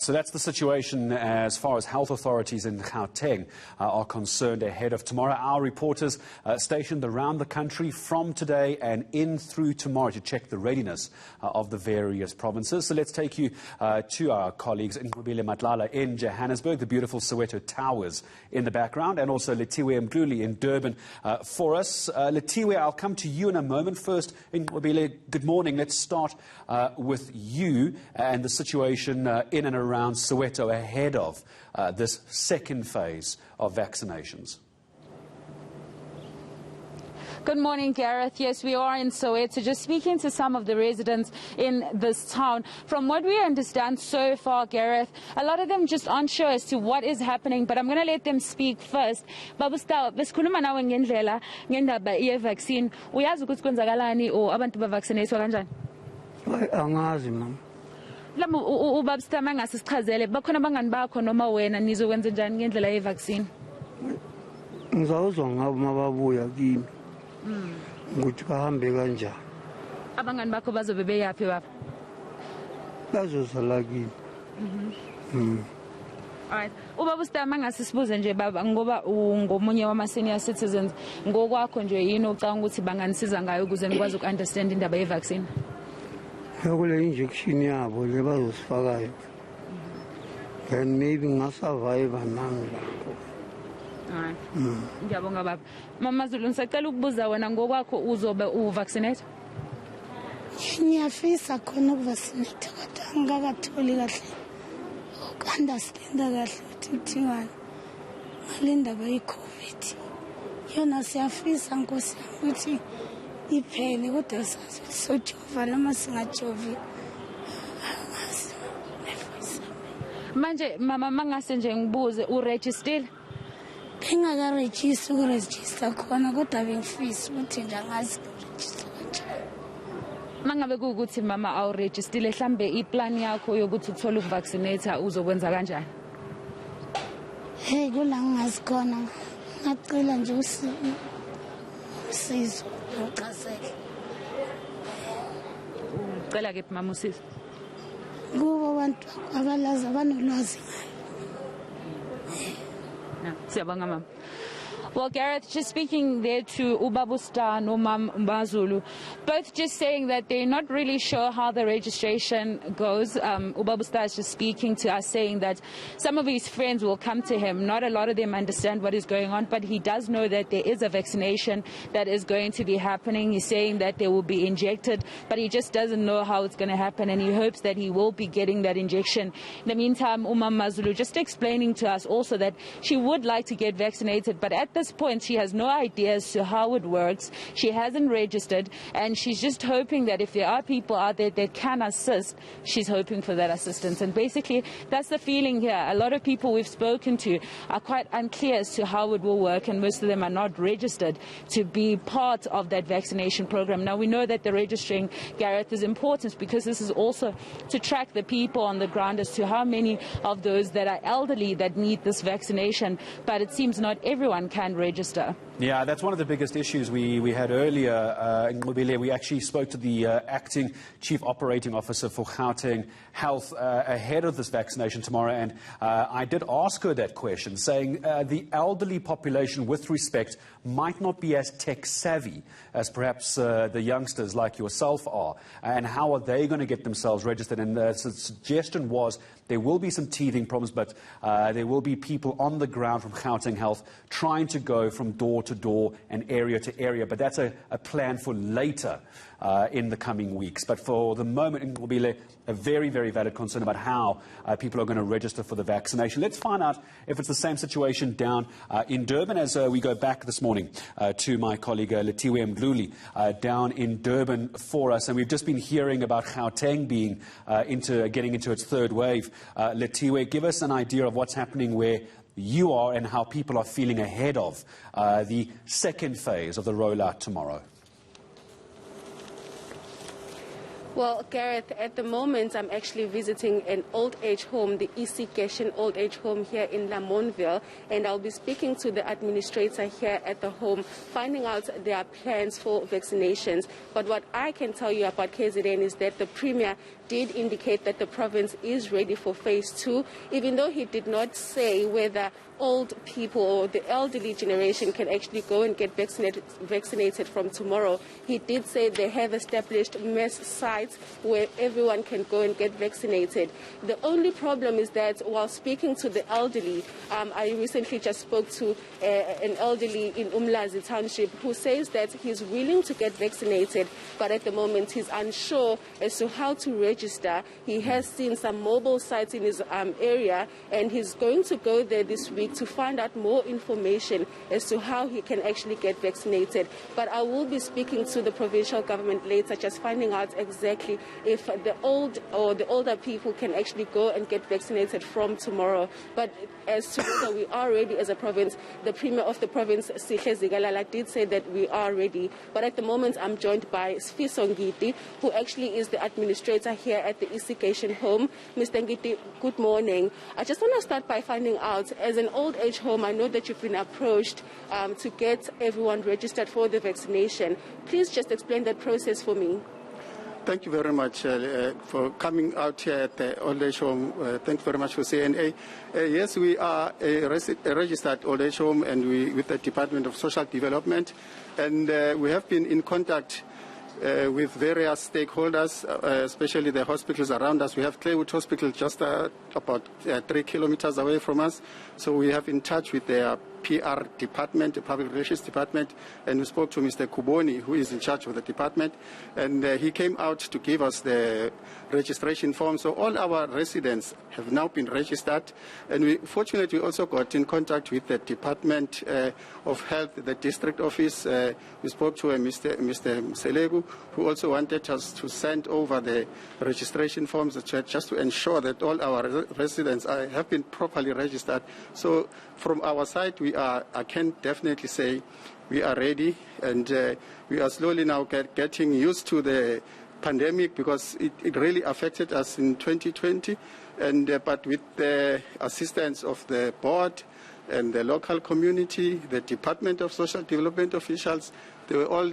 So that's the situation as far as health authorities in Gauteng are concerned ahead of tomorrow. Our reporters stationed around the country from today and in through tomorrow to check the readiness of the various provinces. So let's take you to our colleagues in Matlala in Johannesburg, the beautiful Soweto Towers in the background, and also Letiwe Mdluli in Durban for us. Letiwe, I'll come to you in a moment. First, good morning. Let's start with you and the situation in and around Soweto ahead of this second phase of vaccinations. Good morning, Gareth. Yes, we are in Soweto, just speaking to some of the residents in this town. From what we understand so far, Gareth, a lot of them just aren't sure as to what is happening, but I'm going to let them speak first. Babusta, besikhuluma nawe ngendlela ngendaba ye-vaccine. Uyazi ukuthi kwenzakalani o abantu bavaccinate kanjani? Angazi mama. Lama ubabsta mangase sichazele bakhona abangani bakho noma wena nizokwenza njani ngendlela ye-vaccine? Ngizawuzwa ngabo mababuya kimi. Ukuthi bahambe kanjani. Abangani bakho bazobe beyaphi baba? Bazozala kimi. Alright. Ubaba Stama ngase sibuze nje baba ngoba ungomunye wama senior citizens ngokwakho nje yini ucanga ukuthi banganisiza ngayo ukuze nikwazi ukunderstand indaba ye vaccine? Kule injection yabo le bazosifakayo. Then maybe ngasurvive nami lapho. Alright. Ngiyabonga baba. Mama Zulu ngisacela ukubuza wena ngokwakho uzobe uvaccinate? Ngiyafisa khona ukuvaccinate kodwa ngakatholi kahle. Ukunderstand kahle ukuthi kuthiwani. Ngalendaba ye-COVID. Yona siyafisa Nkosi ukuthi iphele kodwa sazi sojova noma singajovi. Manje mama mangase nje ngibuze uregister? Bengakarejista ukuregister khona kodwa bengifisa ukuthi nje angazi ukuregister kanjani. Mangabe kuukuthi mama awuregistile mhlambe iplan yakho yokuthi uthole ukuvaccinate uzokwenza kanjani? Hey kula ngazi khona ngacela nje usizo uqaseke. Ucela ke mama usizo. Kuba abantu abalazi abanolwazi ngayo. No, siyabonga mama. Well, Gareth, just speaking there to Ubabusta and Umam Mbazulu, both just saying that they're not really sure how the registration goes. Ubabusta is just speaking to us saying that some of his friends will come to him. Not a lot of them understand what is going on, but he does know that there is a vaccination that is going to be happening. He's saying that they will be injected, but he just doesn't know how it's going to happen, and he hopes that he will be getting that injection. In the meantime, Umam Mbazulu just explaining to us also that she would like to get vaccinated, but at this point she has no idea as to how it works. She hasn't registered, and she's just hoping that if there are people out there that can assist, she's hoping for that assistance. And basically that's the feeling here. A lot of people we've spoken to are quite unclear as to how it will work, and most of them are not registered to be part of that vaccination program. Now we know that the registering, Gareth, is important because this is also to track the people on the ground as to how many of those that are elderly that need this vaccination, but it seems not everyone can register. Yeah, that's one of the biggest issues we had earlier in Mobile. We actually spoke to the acting chief operating officer for Gauteng Health ahead of this vaccination tomorrow, and I did ask her that question, saying the elderly population, with respect, might not be as tech savvy as perhaps the youngsters like yourself are, and how are they going to get themselves registered? And the suggestion was there will be some teething problems, but there will be people on the ground from Gauteng Health trying to go from door to door and area to area. But that's a plan for later in the coming weeks. But for the moment, it will be a very, very valid concern about how people are going to register for the vaccination. Let's find out if it's the same situation down in Durban as we go back this morning to my colleague Letiwe Mdluli down in Durban for us. And we've just been hearing about Gauteng being getting into its third wave. Letiwe, give us an idea of what's happening where you are and how people are feeling ahead of the second phase of the rollout tomorrow. Well, Gareth, at the moment I'm actually visiting an old age home, the EC Geshen old age home here in Lamontville, and I'll be speaking to the administrator here at the home, finding out their plans for vaccinations. But what I can tell you about KZN is that the Premier did indicate that the province is ready for phase 2, even though he did not say whether old people or the elderly generation can actually go and get vaccinated from tomorrow. He did say they have established mass sites where everyone can go and get vaccinated. The only problem is that while speaking to the elderly, I recently just spoke to an elderly in Umlazi Township who says that he's willing to get vaccinated, but at the moment he's unsure as to how to register. He has seen some mobile sites in his area, and he's going to go there this week to find out more information as to how he can actually get vaccinated. But I will be speaking to the provincial government later, just finding out exactly if the old or the older people can actually go and get vaccinated from tomorrow. But as to whether we are ready as a province, the Premier of the province, Sihle Zikalala, did say that we are ready. But at the moment, I'm joined by Sfiso Ngiti, who actually is the administrator here at the EC Geshen home. Mr. Ngiti, good morning. I just want to start by finding out, as an old age home, I know that you've been approached to get everyone registered for the vaccination. Please just explain that process for me. Thank you very much for coming out here at the old age home. Thank you very much for CNA. Yes, we are a registered old age home, and we with the Department of Social Development, and we have been in contact with various stakeholders, especially the hospitals around us. We have Claywood Hospital just about 3 kilometers away from us, so we have in touch with their PR department, the public relations department, and we spoke to Mr. Kuboni, who is in charge of the department, and he came out to give us the registration form. So all our residents have now been registered, and we fortunately also got in contact with the Department of Health, the district office. We spoke to Mr. Selegu, who also wanted us to send over the registration forms just to ensure that all our residents have been properly registered. So from our side, I can definitely say we are ready, and we are slowly now getting used to the pandemic, because it really affected us in 2020, and but with the assistance of the board and the local community, the Department of Social Development officials, they were all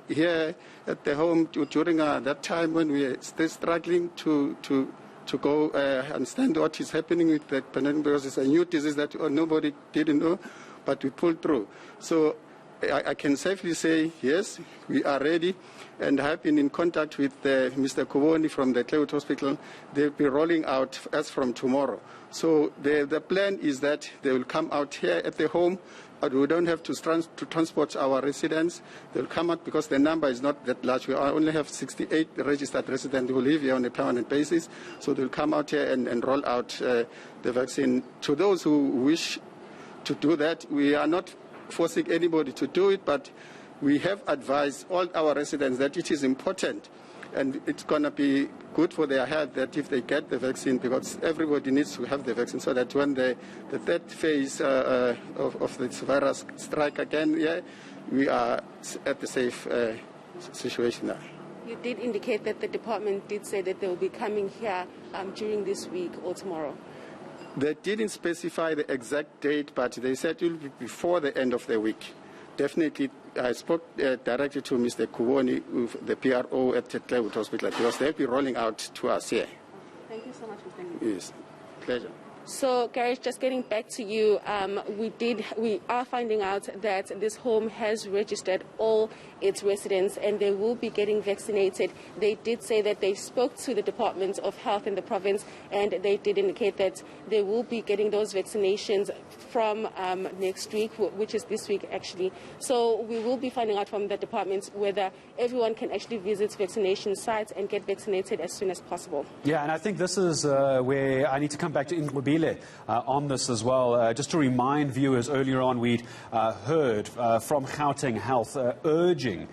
here at the home during that time when we were still struggling to go understand what is happening with the pandemic, because it's a new disease that nobody didn't know, but we pulled through. So I can safely say, yes, we are ready, and have been in contact with Mr. Kuboni from the Claywood Hospital. They'll be rolling out as from tomorrow. So the plan is that they will come out here at the home, but we don't have to transport our residents. They'll come out because the number is not that large. We only have 68 registered residents who live here on a permanent basis. So they'll come out here and roll out the vaccine. To those who wish to do that, we are not forcing anybody to do it, but we have advised all our residents that it is important, and it's going to be good for their health that if they get the vaccine, because everybody needs to have the vaccine, so that when the third phase of this virus strike again, we are at the safe situation now. You did indicate that the department did say that they will be coming here during this week or tomorrow. They didn't specify the exact date, but they said it will be before the end of the week. Definitely, I spoke directly to Mr. Kuboni, the PRO at the Claywood Hospital, because they'll be rolling out to us here. Thank you so much, Mr. Ngiti. Yes, pleasure. So, Gareth, just getting back to you, we are finding out that this home has registered all its residents, and they will be getting vaccinated. They did say that they spoke to the Department of Health in the province, and they did indicate that they will be getting those vaccinations from next week, which is this week actually. So we will be finding out from the department whether everyone can actually visit vaccination sites and get vaccinated as soon as possible. Yeah, and I think this is where I need to come back to Ngubile on this as well. Just to remind viewers, earlier on we'd heard from Gauteng Health urging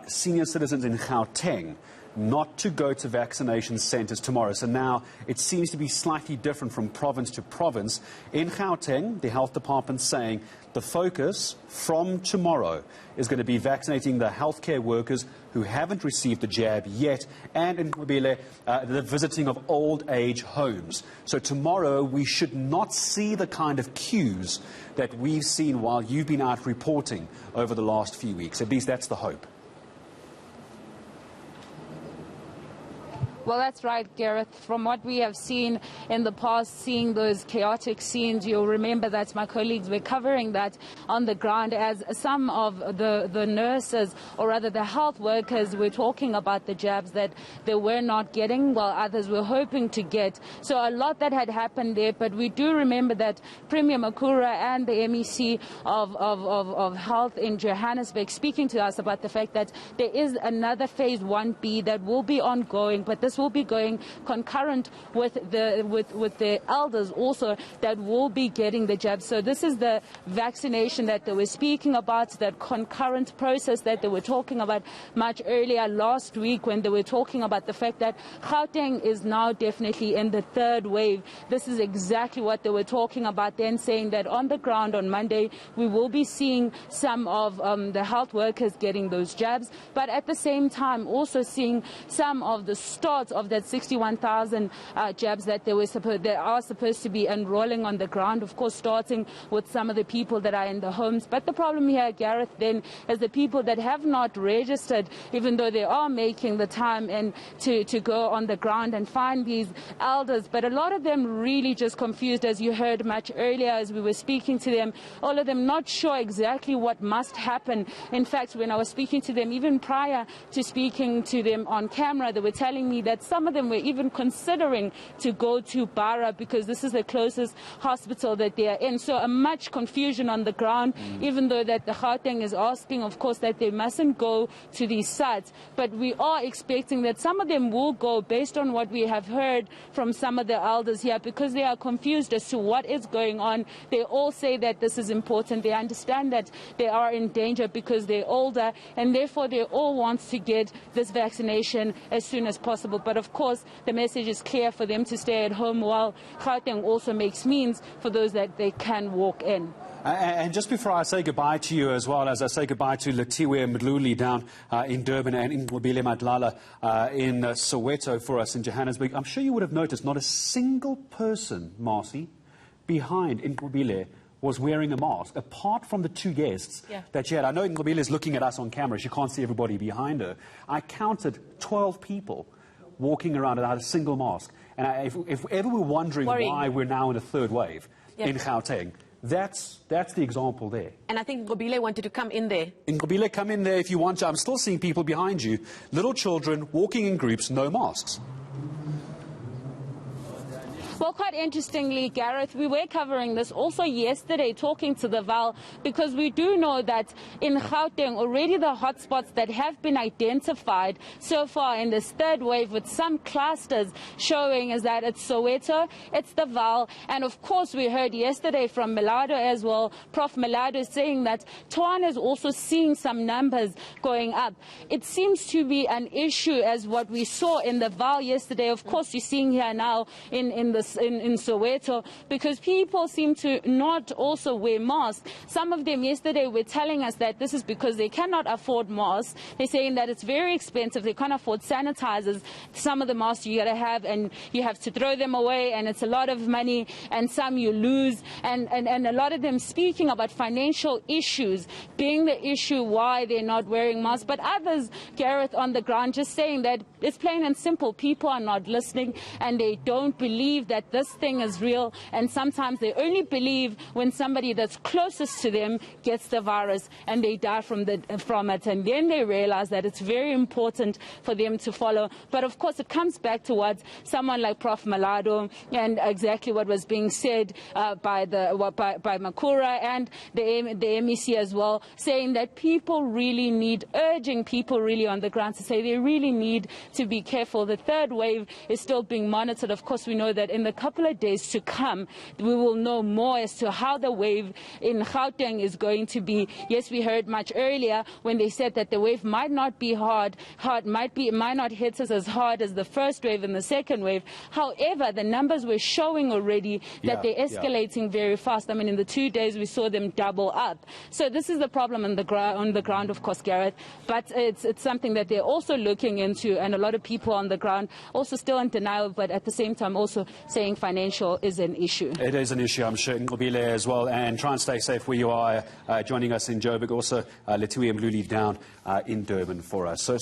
senior citizens in Gauteng not to go to vaccination centres tomorrow. So now it seems to be slightly different from province to province. In Gauteng, the health department saying the focus from tomorrow is going to be vaccinating the healthcare workers who haven't received the jab yet, and in Mobile, the visiting of old age homes. So tomorrow we should not see the kind of queues that we've seen while you've been out reporting over the last few weeks. At least that's the hope. Well, that's right, Gareth. From what we have seen in the past, seeing those chaotic scenes, you'll remember that my colleagues were covering that on the ground as some of the nurses, or rather the health workers, were talking about the jabs that they were not getting, while others were hoping to get. So a lot that had happened there, but we do remember that Premier Makura and the MEC of Health in Johannesburg speaking to us about the fact that there is another phase 1B that will be ongoing, but this will be going concurrent with the elders also that will be getting the jab. So this is the vaccination that they were speaking about, that concurrent process that they were talking about much earlier last week when they were talking about the fact that Gauteng is now definitely in the third wave. This is exactly what they were talking about then, saying that on the ground on Monday we will be seeing some of the health workers getting those jabs, but at the same time also seeing some of the start of that 61,000 jabs that they are supposed to be enrolling on the ground, of course starting with some of the people that are in the homes. But the problem here, Gareth, then is the people that have not registered, even though they are making the time and to go on the ground and find these elders. But a lot of them really just confused, as you heard much earlier as we were speaking to them, all of them not sure exactly what must happen. In fact, when I was speaking to them, even prior to speaking to them on camera, they were telling me that some of them were even considering to go to Bara because this is the closest hospital that they are in. So a much confusion on the ground, even though that the Gauteng is asking, of course, that they mustn't go to these sites. But we are expecting that some of them will go based on what we have heard from some of the elders here, because they are confused as to what is going on. They all say that this is important. They understand that they are in danger because they're older, and therefore they all want to get this vaccination as soon as possible. But of course, the message is clear for them to stay at home, while Gauteng also makes means for those that they can walk in. And just before I say goodbye to you, as well as I say goodbye to Latiwe Mdluli down in Durban and Ngobile Madlala in Soweto for us in Johannesburg, I'm sure you would have noticed not a single person, Marcy, behind Ngobile was wearing a mask, apart from the two guests that she had. I know Ngobile is looking at us on camera. She can't see everybody behind her. I counted 12 people walking around without a single mask. And if ever we're wondering why we're now in a third wave in Gauteng, that's the example there. And I think Ngobile wanted to come in there. Ngobile, come in there if you want to. I'm still seeing people behind you, little children walking in groups, no masks. Well, quite interestingly, Gareth, we were covering this also yesterday, talking to the VAL, because we do know that in Gauteng already the hotspots that have been identified so far in this third wave, with some clusters showing, is that it's Soweto, it's the VAL, and of course we heard yesterday from Melado as well, Prof. Melado saying that Tshwane is also seeing some numbers going up. It seems to be an issue as what we saw in the VAL yesterday. Of course, you're seeing here now in Soweto, because people seem to not also wear masks. Some of them yesterday were telling us that this is because they cannot afford masks. They're saying that it's very expensive. They can't afford sanitizers. Some of the masks you gotta have, and you have to throw them away, and it's a lot of money, and some you lose, and a lot of them speaking about financial issues being the issue why they're not wearing masks. But others, Gareth, on the ground just saying that it's plain and simple. People are not listening, and they don't believe that this thing is real, and sometimes they only believe when somebody that's closest to them gets the virus and they die from it, and then they realize that it's very important for them to follow. But of course it comes back to what someone like Prof. Melado, and exactly what was being said by Makura and the MEC as well, saying that people really need, urging people really on the ground to say they really need to be careful. The third wave is still being monitored. Of course we know that in the couple of days to come, we will know more as to how the wave in Gauteng is going to be. Yes, we heard much earlier when they said that the wave might not be it might not hit us as hard as the first wave and the second wave. However, the numbers were showing already that they're escalating very fast. I mean, in the 2 days we saw them double up. So this is the problem on the ground, of course, Gareth. But it's something that they're also looking into, and a lot of people on the ground also still in denial, but at the same time also saying financial is an issue. It is an issue, I'm sure, in Ngobile as well. And try and stay safe where you are. Joining us in Joburg, also Letiwe Mluli down in Durban for us. So